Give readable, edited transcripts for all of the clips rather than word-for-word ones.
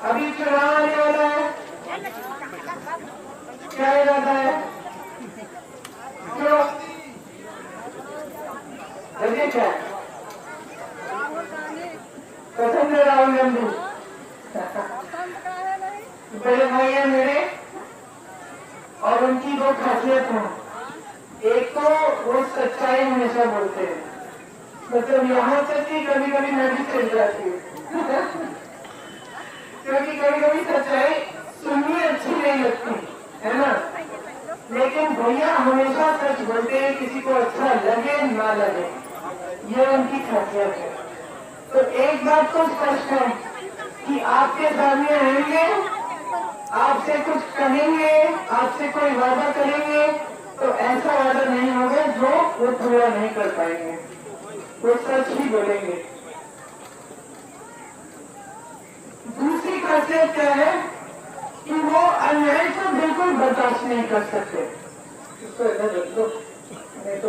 अभी चुनाव आने वाला है, क्या इरादा है? क्यों जल्दी क्या पसंद है राहुल गांधी? बड़े भाई है मेरे, और उनकी दो खासियत है। एक तो वो सच्चाई हमेशा बोलते हैं, मतलब यहाँ तक कि कभी कभी मैं भी चल जाती हूँ क्योंकि कभी कभी सच्चाई सुननी अच्छी नहीं लगती है ना, लेकिन भैया हमेशा सच बोलते हैं, किसी को अच्छा लगे ना लगे, ये उनकी खासियत है। तो एक बात तो स्पष्ट है कि आपके सामने आएंगे, आपसे कुछ कहेंगे, आपसे कोई वादा करेंगे, तो ऐसा वादा नहीं होगा जो वो पूरा नहीं कर पाएंगे, वो सच ही बोलेंगे। दूसरी खासियत क्या है कि वो अन्याय को बिल्कुल बर्दाश्त नहीं कर सकते। इसको इधर रख दो, नहीं तो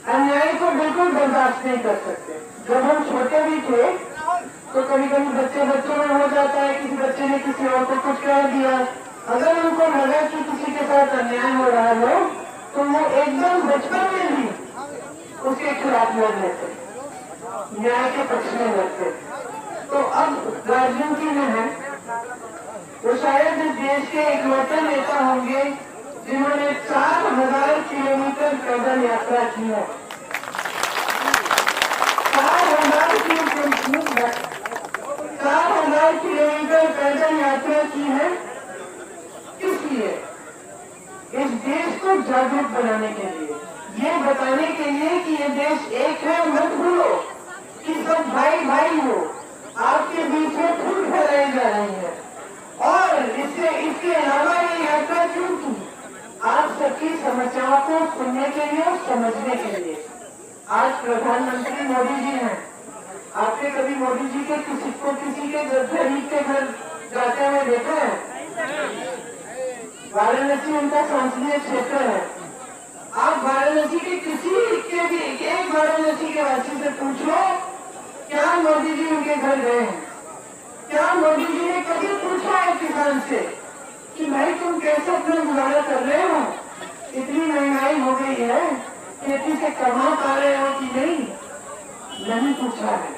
अन्याय को बिल्कुल बर्दाश्त नहीं कर सकते। जब हम छोटे भी थे तो कभी कभी बच्चों में हो जाता है, किसी बच्चे ने किसी और को कुछ कह दिया, अगर उनको लगा कि किसी के साथ अन्याय हो रहा है तो वो एकदम बचपन में भी उसके खिलाफ लड़ लेते, न्याय के पक्ष में लड़ते। तो अब गार्जियन की में है, वो शायद इस देश के इकलौते नेता होंगे जिन्होंने 4000 किलोमीटर पैदल यात्रा की है। 4000 किलोमीटर पैदल यात्रा की है। किस लिए? इस देश को जागरूक बनाने के लिए, ये बताने के लिए कि ये देश एक है, मत भूलो कि सब भाई भाई हो। आपके बीच में फूल फैलाई जा रही है, और इसके अलावा ये यात्रा क्यों की? आप सबकी समस्याओं को सुनने के लिए और समझने के लिए। आज प्रधानमंत्री मोदी जी हैं, आपने कभी मोदी जी के किसी के गरीब के घर जाते हुए देखा है? वाराणसी उनका संसदीय क्षेत्र है। आप वाराणसी के किसी के भी एक वाराणसी के वासी से पूछो, क्या मोदी जी उनके घर गए हैं? क्या मोदी जी ने कभी पूछा है किसान से कि भाई तुम कैसे अपना गुजारा कर रहे हो? इतनी महंगाई हो गई है, खेती से कमा पा रहे हो कि नहीं पूछा है।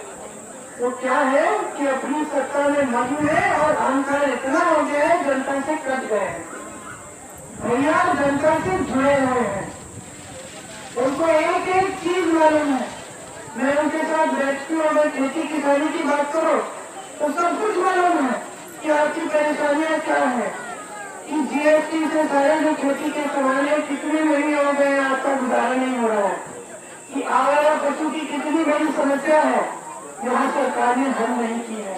तो क्या है कि अपनी सत्ता में मग्न है और अहंकार इतना हो गया है, जनता से कट गए हैं। भैया जनता से जुड़े हुए हैं, उनको एक एक चीज मालूम है। मैं उनके साथ बैठती हूँ, अगर खेती किसानी की बात करो तो सब कुछ मालूम है कि आपकी परेशानियां क्या है, कि जीएसटी से सारे जो खेती के सामान है कितने महंगे हो गए हैं, आपका गुजारा नहीं हो रहा है, कि आवारा पशु की कितनी बड़ी समस्या है, यहाँ सरकार ने हल नहीं की है।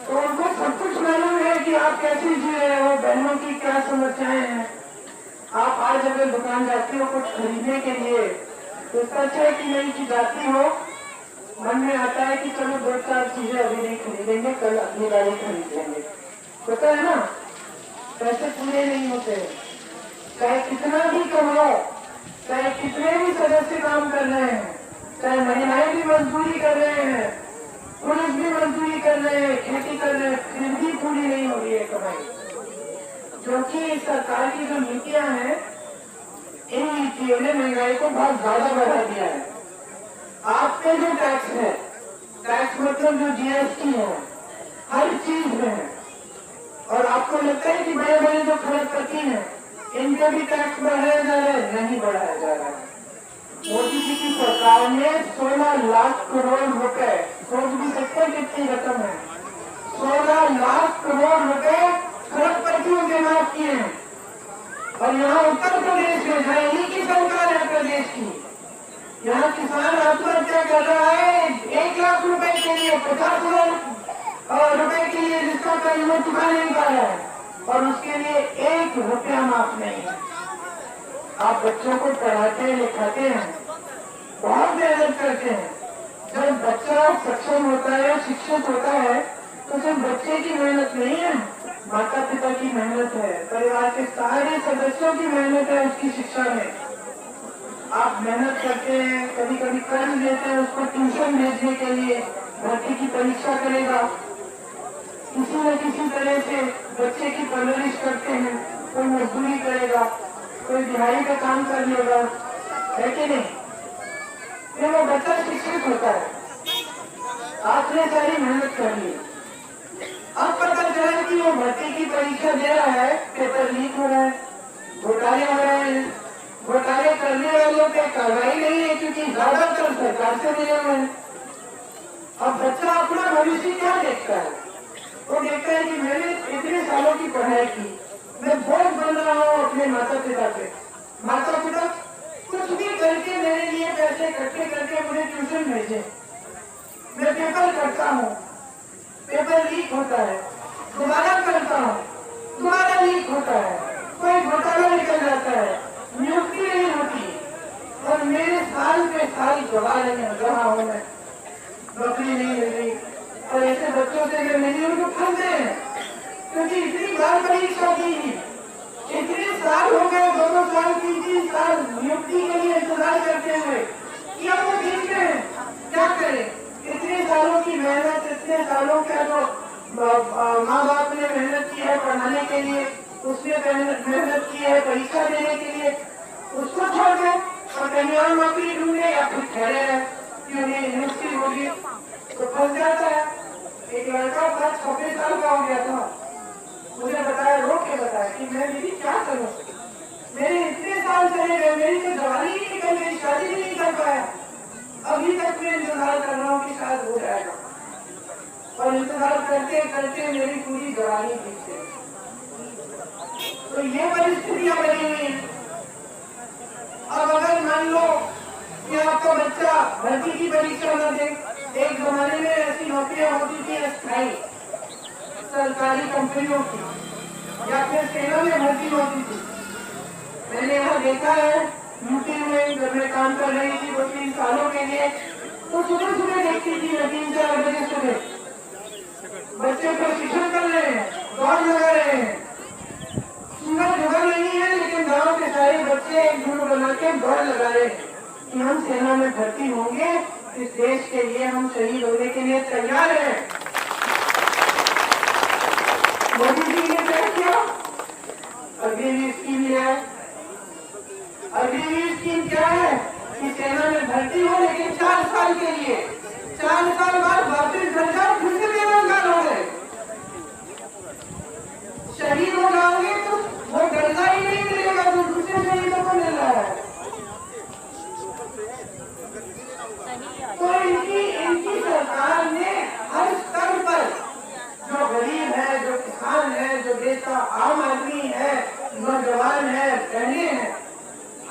तो उनको सब कुछ मालूम है कि आप कैसे जी रहे हो, बहनों की क्या समस्याएं हैं। आप आज अगर दुकान जाती हो कुछ खरीदने के लिए, तो इसका अच्छा है कि नहीं की जाती हो, मन में आता है कि चलो 2-4 चीजें अभी नहीं खरीदेंगे, कल अपनी गाड़ी खरीद लेंगे। होता है ना, पैसे पूरे नहीं होते, चाहे कितना भी कमाओ, चाहे कितने भी सदस्य काम कर रहे हैं, चाहे महिलाएं भी मजदूरी कर रहे हैं, पुरुष भी मजदूरी कर रहे हैं, खेती कर रहे हैं, फिर भी पूरी नहीं हो रही है कमाई। क्योंकि सरकार की जो नीतियां हैं, इन नीतियों ने महंगाई को बहुत ज्यादा बढ़ा दिया है। आपके जो टैक्स है, टैक्स मतलब जो जीएसटी है, हर चीज में है, और आपको लगता है कि बड़े बड़े जो खरबपति हैं इनका भी टैक्स बढ़ाया जा रहा है? नहीं बढ़ाया जा रहा है। मोदी जी की सरकार ने 16 लाख करोड़ रुपए, सोच भी सकते हैं कितनी रकम है, 16 लाख करोड़ रुपए खरबपतियों के माफ किए हैं। और यहाँ उत्तर प्रदेश में जहाँ इन्हीं की सरकार है प्रदेश की, यहाँ किसान आत्महत्या कर रहा है 1 लाख रुपए के लिए, 50,000 रुपए के लिए, जिसका कर्ज वो चुका नहीं पा रहा है, और उसके लिए 1 रुपया माफ नहीं है। आप बच्चों को पढ़ाते लिखाते हैं, बहुत मेहनत करते हैं। जब बच्चा सक्षम होता है, शिक्षित होता है, तो सिर्फ बच्चे की मेहनत नहीं है, माता पिता की मेहनत है, परिवार के सारे सदस्यों की मेहनत है उसकी शिक्षा में। आप मेहनत करते हैं, कभी कभी कर्ज लेते हैं उसको ट्यूशन भेजने के लिए, भर्ती की परीक्षा करेगा, किसी न किसी तरह से बच्चे की परवरिश करते हैं, कोई मजदूरी करेगा, कोई दिहाड़ी का काम कर लेगा, है कि नहीं? फिर वो बच्चा शिक्षित होता है, आपने सारी मेहनत कर ली, अब पता चला कि वो भर्ती की परीक्षा दे रहा है, पेपर लीक हो रहा है, घोटाले हो रहे हैं, घोटाले करने वालों पे कार्रवाई नहीं है क्योंकि ज्यादातर सरकार से मिले हुए हैं। अब बच्चा अपना भविष्य क्या देखता है? वो देखता है कि मैंने इतने सालों की पढ़ाई की, मैं बोझ बन रहा हूँ अपने माता पिता पे, माता पिता कुछ भी करके मेरे लिए पैसे इकट्ठे करके मुझे ट्यूशन भेजे, मैं पेपर करता हूँ, पेपर लीक होता है, दोबारा करता हूँ, दोबारा लीक होता है, कोई घोटाला निकल जाता है, नियुक्ति नहीं होती और मेरे साल पे साल गवा रहा हूँ मैं, नौकरी नहीं मिल रही। और ऐसे बच्चों से मैं मिली उनको फंसते हैं क्योंकि इतनी बार परीक्षा की, इतने साल हो गए, 2 साल 3 साल नियुक्ति के लिए इंतजार करते हुए कि अब वो ठीक है, क्या करें? इतने सालों की मेहनत, इतने सालों का जो माँ बाप ने मेहनत की है पढ़ाने के लिए, उसने मेहनत की है परीक्षा देने के लिए, उसको छोड़ दे और कहीं और नौकरी ढूंढे या फिर ठहरे रहे कि उन्हें नियुक्ति होगी, तो फंस जाता है। एक लड़का था 26 साल का हो गया था, मुझे बताया, रो के बताया कि मैं दीदी क्या करूं, मेरे इतने साल चले गए, मेरी तो जवानी ही निकल गई, शादी भी नहीं कर पाया, अभी तक मैं इंतजार कर रहा हूँ कि शायद हो जाएगा, और इंतजार करते करते मेरी पूरी जवानी बीत गई। तो ये परिस्थितियां बनी हुई है। अब अगर मान लो कि आपका बच्चा भर्ती की परीक्षा न दे, एक जमाने में ऐसी नौकरियां होती थी अस्थायी, सरकारी कंपनियों की या फिर सेना में भर्ती होती थी। मैंने यहाँ देखा है यूपी में, जब मैं काम कर रही थी 2-3 सालों के लिए, तो सुबह सुबह देखती थी मैं 3-4 बजे सुबह बच्चे प्रशिक्षण कर रहे हैं, दौड़ लगा रहे हैं, सूरज उगा नहीं है लेकिन गांव के सारे बच्चे एक झुंड बना के दौड़ लगा रहे हैं कि हम सेना में भर्ती होंगे, इस देश के लिए हम शहीद होने के लिए तैयार हैं। मोदी जी ने तय किया, अग्निवीर स्कीम लिया है। अग्निवीर स्कीम क्या है कि सेना में भर्ती हो लेकिन 4 साल के लिए, 4 साल बाद वापिस घर जाओ, फिर से बेरोजगार हो गए, शहीद हो जाओगे तो वो दर्जा ही नहीं मिलेगा जो दूसरे शहीदों को मिल रहा है। तो इनकी सरकार ने हर स्तर पर जो गरीब है, जो किसान है, जो देश का आम आदमी है, नौजवान है, बहने हैं,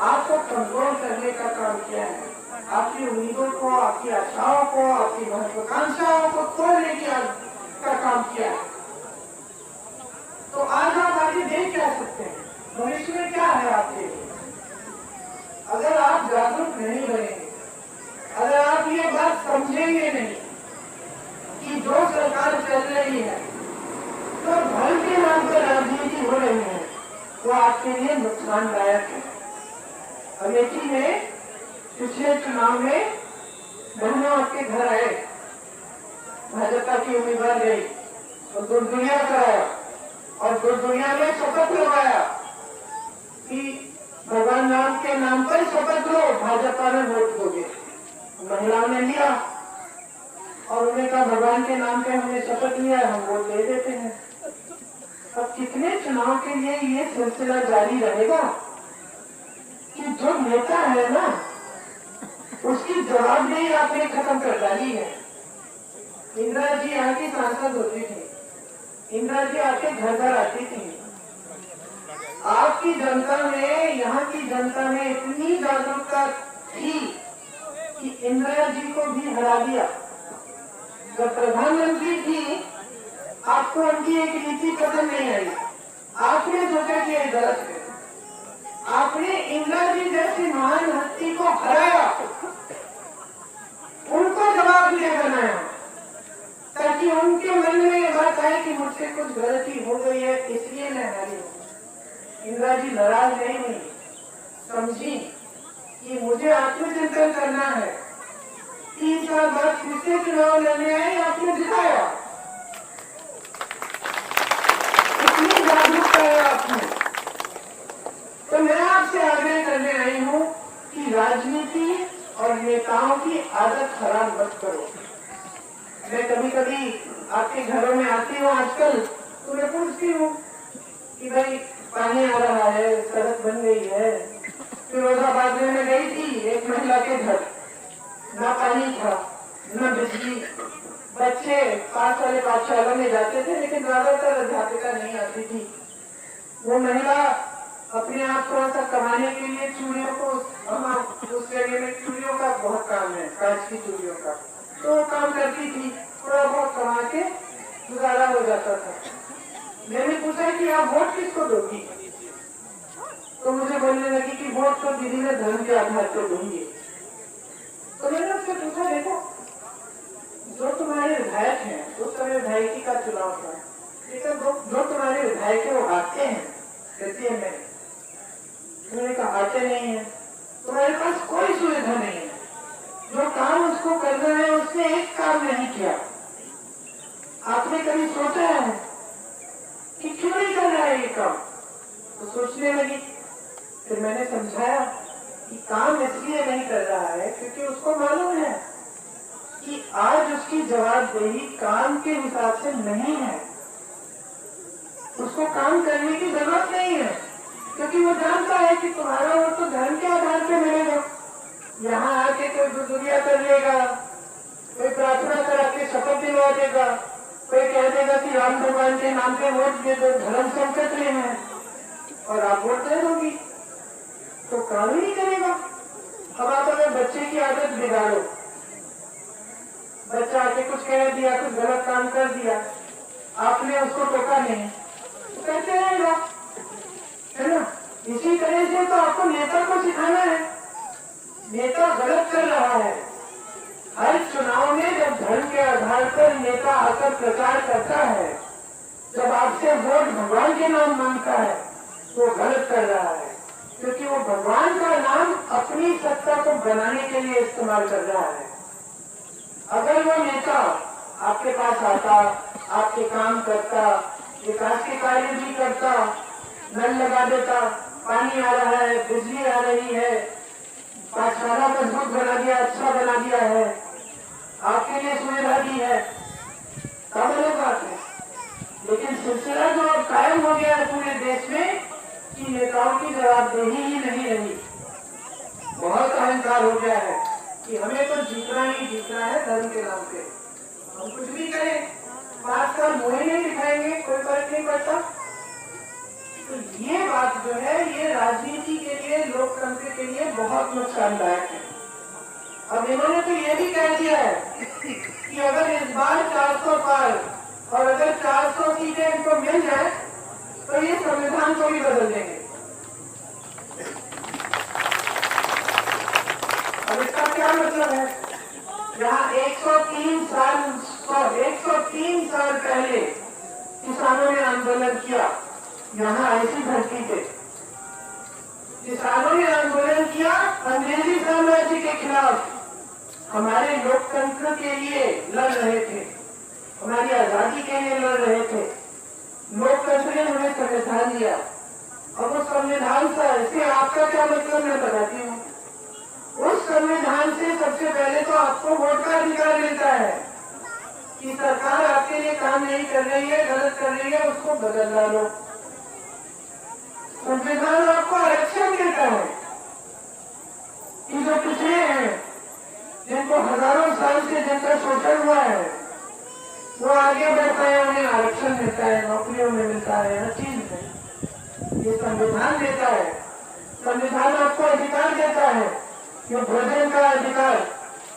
आपको कंट्रोल करने का काम किया है, आपकी उम्मीदों को, आपकी आशाओं को, आपकी महत्वाकांक्षाओं को तोड़ने का काम किया है। तो आज आप आगे देख क्या सकते हैं, भविष्य में क्या है आपके लिए? अगर आप जागरूक नहीं बनेंगे, अगर आप ये बात समझेंगे नहीं कि जो सरकार चल रही है, तो धर्म के नाम पर राजनीति हो रही है, वो आपके लिए नुकसानदायक है। अमेठी में पिछले चुनाव में बहनों आपके घर आए, भाजपा की उम्मीदवार गई और दुर्दुनिया कराया और दुर्दुनिया में शपथ लगाया कि भगवान राम के नाम पर शपथ लो, भाजपा में वोट दोगे। महिलाओं ने लिया और उन्हें कहा भगवान के नाम पे हमने शपथ लिया, हम वोट दे देते हैं। अब कितने चुनाव के लिए ये सिलसिला जारी रहेगा कि जो नेता है ना, उसकी जवाबदेही आपने खत्म कर डाली है। इंदिरा जी यहाँ की सांसद होती थी, इंदिरा जी आपके घर घर आती थी, आपकी जनता में, यहाँ की जनता में इतनी जागरूकता थी कि इंदिरा जी को भी हरा दिया। जब प्रधानमंत्री थी, आपको उनकी एक नीति पसंद नहीं आई, आपने सोचा कि ये गलत है, आपने इंदिरा जी जैसी महान हस्ती को हराया, उनको जवाबदेह बनाया, ताकि उनके मन में ये बात आए कि मुझसे कुछ गलती हो गई है, इसलिए मैं हारी हूँ। इंदिरा जी नाराज नहीं हुई, समझी कि मुझे आत्मचिंतन करना है 3 साल बाद फिर से चुनाव लड़ने आए, आपने दिखाया कितनी जागरूकता है आपने। तो मैं आपसे आग्रह करने आई हूं कि राजनीति और नेताओं की आदत खराब मत करो। मैं कभी कभी आपके घरों में आती हूँ आजकल, तो मैं पूछती हूँ कि भाई पानी आ रहा है, सड़क बन गई है। फिरोजाबाद में गई थी एक महिला के घर, ना पानी था न बिजली, बच्चे पास वाले पाठशाला में जाते थे लेकिन ज्यादातर अध्यापिका नहीं आती थी। वो महिला अपने आप थोड़ा सा कमाने के लिए चूड़ियों को, उस जगह में चूड़ियों का बहुत काम है, कांच की चूड़ियों का, तो वो काम करती थी, थोड़ा बहुत कमा के गुजारा हो जाता था। मैंने पूछा कि आप वोट किसको दोगी, तो मुझे बोलने लगी कि वोट तो दीदी मैं धर्म के आधार पर दूंगी। तो मैंने उससे पूछा, देखो जो तुम्हारे विधायक हैं, उस समय विधायकी का चुनाव था, लेकिन जो तुम्हारे विधायक है वो आते हैं, कहती है नहीं। उन्होंने कहा आते नहीं है, तुम्हारे पास कोई सुविधा नहीं है, जो काम उसको करना है उसने एक काम नहीं किया। आपने कभी सोचा है कि क्यों नहीं कर रहा है ये काम? तो सोचने लगी। फिर मैंने समझाया कि काम इसलिए नहीं कर रहा है क्योंकि उसको मालूम है कि आज उसकी जवाबदेही काम के हिसाब से नहीं है, उसको काम करने की जरूरत नहीं है, क्योंकि वो जानता है कि तुम्हारा वोट तो धर्म के आधार पर मिलेगा। यहाँ आके कोई गुजरिया कर लेगा, कोई प्रार्थना करा के शपथ दिलवा देगा, कोई कह देगा कि राम भगवान के नाम पे वोट दे दो, धर्म संकट में है, और आप वोट दे दोगी, तो काम ही नहीं करेगा। अब आप अगर बच्चे की आदत बिगाड़ो, बच्चा आके कुछ कह दिया, कुछ गलत काम कर दिया, आपने उसको टोका नहीं, तो कैसे रहेगा, है ना? इसी तरह से तो आपको नेता को सिखाना है। नेता गलत कर रहा है, हर चुनाव में जब धर्म के आधार पर नेता आकर प्रचार करता है, जब आपसे वोट भगवान के नाम मांगता है, तो गलत कर रहा है, क्योंकि वो भगवान का नाम अपनी सत्ता को बनाने के लिए इस्तेमाल कर रहा है। अगर वो नेता आपके पास आता, आपके काम करता, विकास के कार्य भी करता, नल लगा देता, पानी आ रहा है, बिजली आ रही है, पाठशाला मजबूत बना दिया, अच्छा बना दिया है, आपके लिए सुविधा दी है, तब अलग बात है। लेकिन सिलसिला जो अब कायम हो गया है पूरे देश में कि नेताओं की जवाबदेही ही नहीं रही, बहुत अहंकार हो गया है कि हमें तो जीतना ही जीतना है धर्म के नाम पे, हम कुछ भी करें, 5 साल मुंह ही नहीं दिखाएंगे, कोई फर्क नहीं पड़ता। तो ये बात जो है, ये राजनीति के लिए, लोकतंत्र के लिए बहुत नुकसानदायक है। अब इन्होंने तो ये भी कह दिया है कि अगर इस बार 400 पार और अगर 400 सीटें इनको मिल जाए तो ये संविधान को भी बदल देंगे। अब इसका क्या मतलब है? यहाँ 103 साल पहले किसानों ने आंदोलन किया, यहाँ ऐसी धरती पे किसानों ने आंदोलन किया अंग्रेजी साम्राज्य के खिलाफ, हमारे लोकतंत्र के लिए लड़ रहे थे, हमारी आजादी के लिए लड़ रहे थे। लोकतंत्र ने हमें संविधान दिया। अब उस संविधान से आपका क्या मतलब मैं बताती हूँ। उस संविधान से सबसे पहले तो आपको वोट का अधिकार मिलता है कि सरकार आपके लिए काम नहीं कर रही है, गलत कर रही है, उसको बदल डालो। संविधान आपको आरक्षण देता है कि जो पिछड़े हैं, जिनको हजारों साल से जिनका शोषण हुआ है, वो आगे बढ़ पाए, उन्हें आरक्षण मिलता है, नौकरियों में मिलता है, हर चीज में ये संविधान देता है। संविधान आपको अधिकार देता है कि भोजन का अधिकार,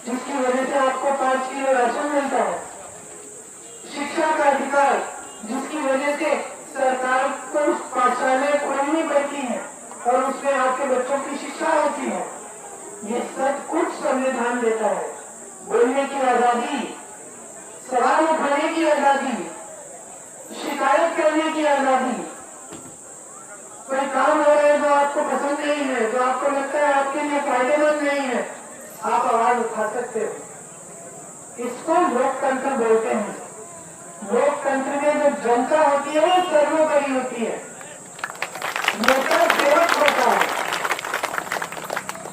जिसकी वजह से आपको 5 किलो राशन मिलता है, शिक्षा का अधिकार, जिसकी वजह से सरकार को पाठशालाएं खोलनी पड़ती हैं और उसमें आपके बच्चों की शिक्षा होती है, ये सब कुछ संविधान देता है। बोलने की आजादी, सवाल उठाने की आजादी, शिकायत करने की आजादी, कोई काम हो रहा है जो आपको पसंद नहीं है, जो आपको लगता है आपके लिए फायदेमंद नहीं है, आप आवाज उठा सकते हो। इसको लोकतंत्र बोलते हैं। लोकतंत्र में जो जनता होती है वो सर्वोपरि होती है। नेता सेवक होता है,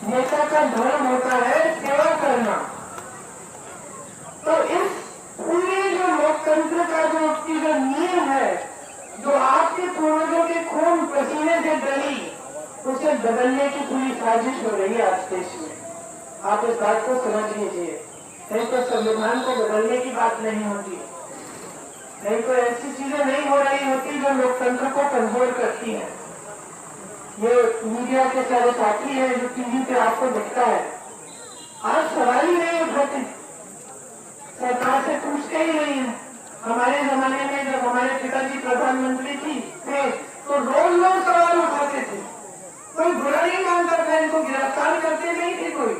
नेता का धर्म होता है सेवा करना। तो इस पूरे जो लोकतंत्र का जो नींव है, जो आपके पूर्वजों के खून पसीने से डली, उसे बदलने की पूरी साजिश हो रही है आज देश में। आप इस बात को समझ लीजिए। नहीं तो संविधान को बदलने की बात नहीं होती, नहीं तो ऐसी चीजें नहीं हो रही होती जो लोकतंत्र को कमजोर करती हैं। ये मीडिया के सारे साथी हैं जो टीवी पे आपको दिखता है, आज सवाल ही नहीं उठाते, सरकार से पूछते ही नहीं है। हमारे जमाने में जब हमारे पिताजी प्रधानमंत्री थे तो रोज लोग सवाल उठाते थे, कोई बुरा नहीं मानता था, इनको गिरफ्तार करते नहीं थे, कोई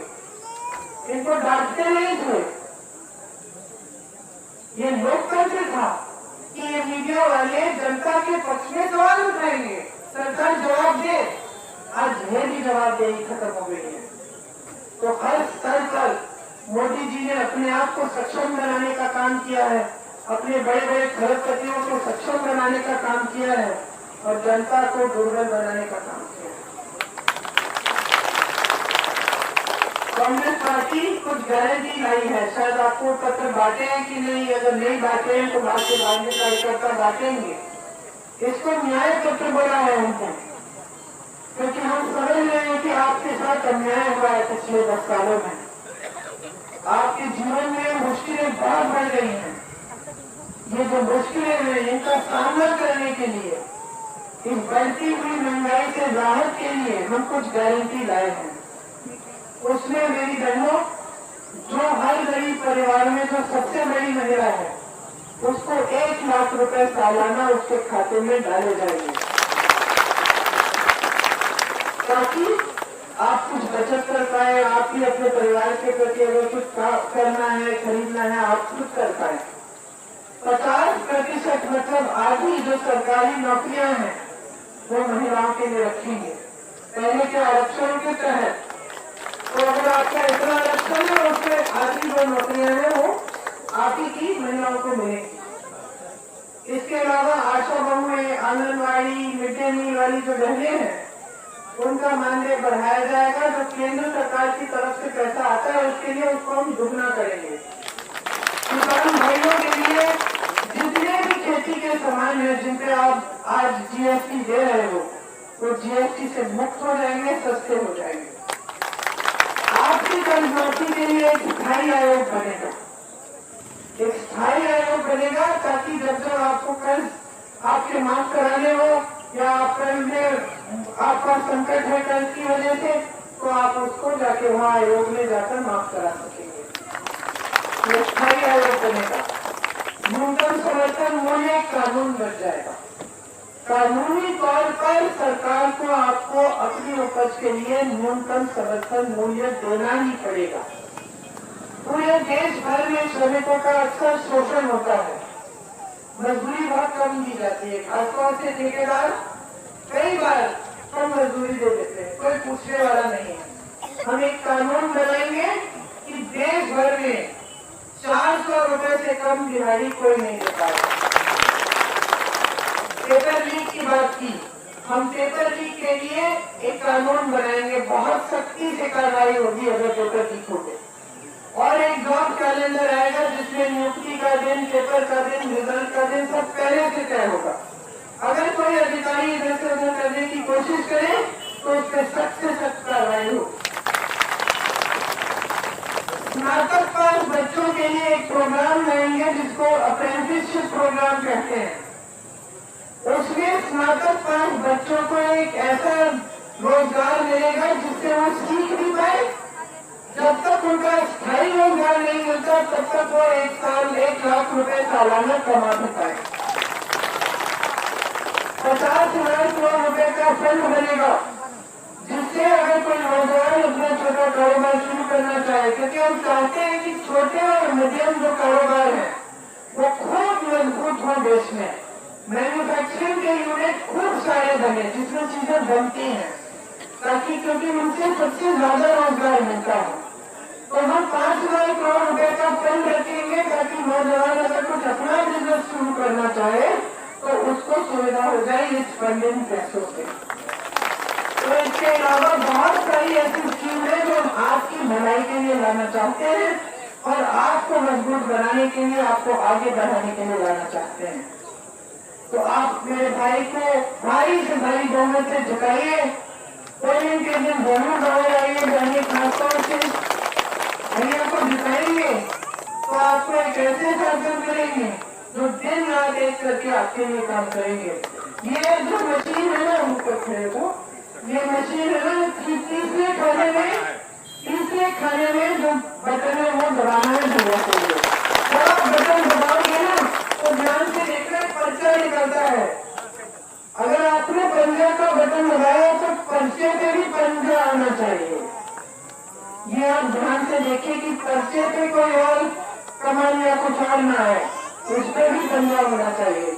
इनको डांटते नहीं थे। ये लोकतंत्र था कि ये मीडिया वाले जनता के पक्ष में सवाल उठाएंगे, सरकार जवाब दे। आज ये भी जवाबदेही खत्म हो गई है। तो हर स्तर पर मोदी जी ने अपने आप को सक्षम बनाने का काम किया है, अपने बड़े बड़े खरबपतियों को सक्षम बनाने का काम किया है और जनता को दुर्बल बनाने का काम किया है। कांग्रेस पार्टी कुछ गारंटी लाई है, शायद आपको पत्र बांटे हैं कि नहीं, अगर नहीं बांटे हैं तो बाद के बाद कार्यकर्ता बांटेंगे। इसको न्याय पत्र बोला है हमको, क्योंकि हम समझ रहे हैं कि आपके साथ अन्याय हुआ है पिछले 10 सालों में। आपके जीवन में मुश्किलें बहुत बढ़ गई हैं। ये जो मुश्किलें हैं इनका सामना करने के लिए, इस बढ़ती हुई महंगाई से राहत के लिए हम कुछ गारंटी लाए हैं। उसमें मेरी बहनों, जो हर गरीब परिवार में जो सबसे बड़ी महिला है उसको 1 लाख रुपए सालाना उसके खाते में डाले जाएंगे, ताकि आप कुछ बचत कर पाए, आप भी अपने परिवार के प्रति अगर कुछ करना है, खरीदना है, आप खुद कर पाए। 50% मतलब आधी जो सरकारी नौकरियां हैं वो महिलाओं के लिए रखेंगे। पहले के आरक्षण के तहत तो अगर आपका इतना आरक्षण है उसमें आधी जो नौकरियां हैं वो आप ही की महिलाओं को मिलेगी। इसके अलावा आशा बहु है, आंगनबाड़ी, मिड डे मील वाली जो बहनें हैं उनका मानदेय बढ़ाया जाएगा। जो केंद्र सरकार की तरफ से पैसा आता है उसके लिए उसको हम दुगना करेंगे। किसान भाइयों के लिए जितने भी खेती के सामान है जिन पे आप आज जीएसटी दे रहे हो वो जीएसटी से मुक्त हो जाएंगे, सस्ते हो जाएंगे। आपकी कर्जमाफी के लिए एक स्थायी आयोग बनेगा, एक स्थायी आयोग बनेगा ताकि जब आपको कर्ज आपके माफ कराने हो या आपका संकट है कर्ज की वजह से, तो आप उसको जाके वहाँ आयोग में जाकर माफ करा सकेंगे। ये स्थायी आयोग बनेगा। न्यूनतम समर्थन मूल्य कानून बन जाएगा। कानूनी तौर पर सरकार को आपको अपनी उपज के लिए न्यूनतम समर्थन मूल्य देना ही पड़ेगा। पूरे देश भर में श्रमिकों का अक्सर शोषण होता है, मजदूरी बहुत कम दी जाती है, खासतौर से ठेकेदार कई बार कम मजदूरी दे देते हैं, कोई पूछने वाला नहीं है। हम एक कानून बनाएंगे कि देश भर में 400 रुपए से कम दिहाड़ी कोई नहीं दे पाएगा। पेपर लीक की बात की, हम पेपर लीक के लिए एक कानून बनाएंगे, बहुत सख्ती से कार्रवाई होगी अगर पेपर लीक हो गए। और एक जॉब कैलेंडर आएगा जिसमें नियुक्ति का दिन, पेपर का दिन, रिजल्ट का दिन सब पहले से तय होगा। अगर कोई अधिकारी इधर से उधर करने की कोशिश करे तो उस पर सख्त से सख्त कार्रवाई हो। स्नातक पास बच्चों के लिए एक प्रोग्राम लाएंगे जिसको अप्रेंटिसशिप प्रोग्राम कहते हैं। उसमें स्नातक पास बच्चों को एक ऐसा रोजगार मिलेगा जिससे वो सीख भी पाए। जब तक उनका स्थायी रोजगार नहीं मिलता तब तक वो 1 साल 1 लाख रुपए सालाना कमा भी पाए। 50,000 करोड़ रुपए का फंड बनेगा जिससे अगर कोई रोजगार अपना छोटा कारोबार शुरू करना चाहे, क्योंकि हम चाहते हैं कि छोटे और मध्यम जो कारोबार है वो खूब मजबूत हो देश में। मैन्युफैक्चरिंग के यूनिट खूब सारे बने जिसमें चीजें बनती हैं, ताकि क्योंकि उनसे सबसे ज्यादा रोजगार मिलता है। तो हम 5,000 करोड़ रुपए का फंड रखें नौजवान अगर कुछ अपना बिजनेस शुरू करना चाहे तो उसको सुविधा हो जाए इस फंडिंग पैसों से। तो इसके अलावा बहुत सारी ऐसी स्कीम है जो हम आपकी भलाई के लिए लाना चाहते हैं और आपको मजबूत बनाने के लिए, आपको आगे बढ़ाने के लिए लाना चाहते हैं। तो आप मेरे भाई को भारी से भारी बहुमत से झुकाइए। पोलिंग के दिन जरूर दवाई आइए, बहनी खासतौर से भैया को झुकाएंगे तो आपको एक ऐसे शासन मिलेंगे जो दिन रात एक करके आपके लिए काम करेंगे। ये जो मशीन है ना, ऊपर खड़े को, ये मशीन है ना, तीसरे खाने में जो बटन है वो दबाना है भैया के लिए। जब आप बटन दबाओगे ना तो ध्यान से देखना, पर्चा निकलता है। अगर आपने पंजा का बटन दबाया तो पर्चे पे भी पंजा आना चाहिए। ये आप ध्यान से देखिए कि पर्चे पे कोई और कमान या कुछ और ना है, उस पर भी पंजा होना चाहिए।